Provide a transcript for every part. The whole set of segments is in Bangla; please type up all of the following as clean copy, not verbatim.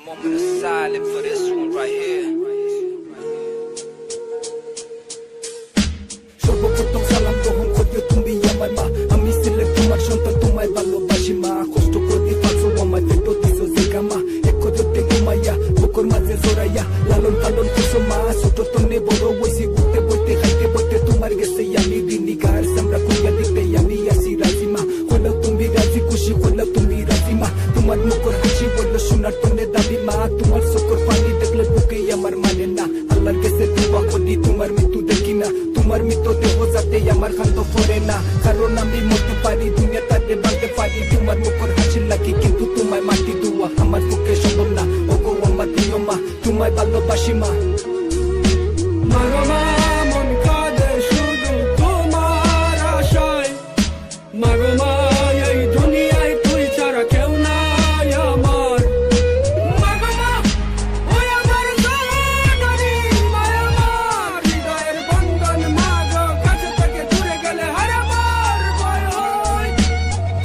moment of silence for this one right here. সর্বপ্রথম সালাম গ্রহণ করিও তুমি আমার মা, আমি ছেলে তোমার সন্তান, তোমায় ভালোবাসি মা। কষ্ট করে পাচ্ছ আমায় পেট দিছো জায়গা মা, এক করতে ঘুমাইয়া বুকুর মাঝে জড়াইয়া লালন পালন করছো মা। ছোট তনে বড় হইছি, ঘুরতে বইতে খাইতে বইতে তোমার গেছে আমি ঋণী। গার সামরা কইয়া দিতে আমি আসি রাজি মা, হইলেও তুমি রাজি খুশি, হইলেও তুমি রাজি মা। তোমার মুখর হাসি বলল শোনার তনে দাবি মা, তোমার চোখের পানি দেখলে বুকে আমার মানে না। আল্লাহর কাছে দোয়া করি তোমার মৃত্যু দেখি না, তোমার মৃত্যু দেহ যাতে আমার খান্ত পড়ে না। কারণ আমি মরতে পারি, দুনিয়া তাতে বাঁধতে পারি, তোমার মুখর হাসি লাগে কিন্তু তোমায় মাটি দেওয়া আমার পক্ষে সম্ভব না। ওগো আমার প্রিয় মা, তোমায় ভালোবাসি মা। মাগো মা, মন কাঁদে শুধু তোমার আশায়। মাগো মা, এই দুনিয়ায় তুই ছাড়া কেউ নাই আমার। মাগো মা, ওই আমার জননী, মায় আমার হৃদয়ের বন্ধন। মাগো, কাছে থেকে দূরে গেলে হায় আমার ভয় হয়।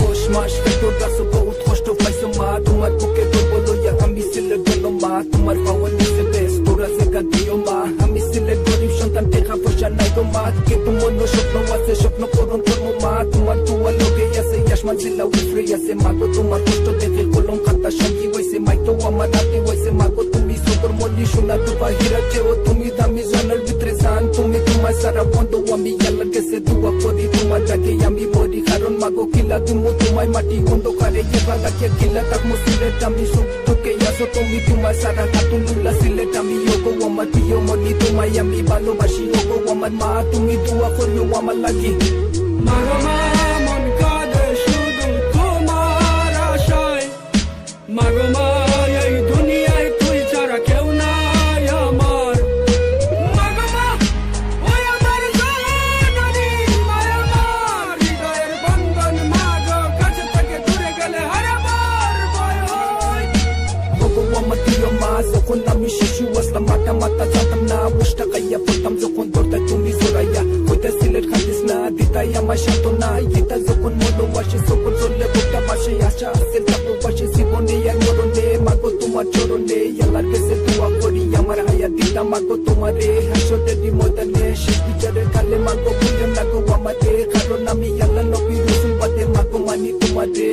10 মাস ভেতর গাছ বহুত কষ্ট পাইছো মা, তোমার বুকে ধরবো লইয়া আমি সিলেট গেল মা। তোমার পাওয়ার নিচে বেশ তোরা জায়গা দিও মা, আমি সিলেট গরিব সন্তান, টাকা পয়সা নাই গো মা। কিন্তু মন স্বপ্ন আছে, স্বপ্ন পূরণ করবো মা। তোমার দোয়া লোকে আছে, আসমান জেলা উফরে আছে মাগো। তোমার কষ্ট দেখে কলম খাতা সঙ্গী হয়েছে, মাইতো আমার হাতে হয়েছে মাগো। তুমি সবর মল্লি সোনা দুবা হীরা চেও, তুমি দামি জানার ভিতরে জান। তুমি তোমার সারা বন্ধ, আমি আল্লাহর কাছে দোয়া করি তোমার ডাকে আমি মরি। কারণ মাগো কিলা তুমি তোমায় মাটি অন্ধকারে এবার রাখে কিলা থাকবো সিলেট আমি সুখ ঢুকে আসো। তুমি তোমার সারা কাতুল্লা সিলেট আমি ওগো আমার প্রিয় মনি, তোমায় আমি ভালোবাসি ওগো আমার মা। তুমি দোয়া করিও আমার লাগি। মাগো মা, মন কাঁদে শুধু তোমার আশায়। মাগো মা, এই দুনিয়ায় তুই ছাড়া কেউ নাই আমার। মাগো মা, ওই আমার জননী, মায় আমার হৃদয়ের বন্ধন। মাগো, কাছে থেকে দূরে গেলে হায় আমার ভয় হয়। ওগো আমার প্রিয় মা, যখন আমি শিশু আসলাম মাথা মাথা জানতাম না, বুঝটা খাইয়া পড়তাম যখন দরদায় তুমি জোরাইয়া। হইতে সিলেট খাদিস না, দিতাই আমার সান্ত্বনা। এটা যখন মনো আসে যখন চললে বুকটা বাসে, আশা আছে যাবো বাসে জীবনে আর মরণে। মাগো তোমার চরণে আল্লাহর কাছে দোয়া করি আমার হায়াত দিতা মাগো তোমারে। হাসরের ময়দানে শেষ বিচারের কালে মাগো ভুলে না গো আমারে। কারণ আমি আল্লাহ নবী রাসূল বাদে মাগো মানি তোমারে।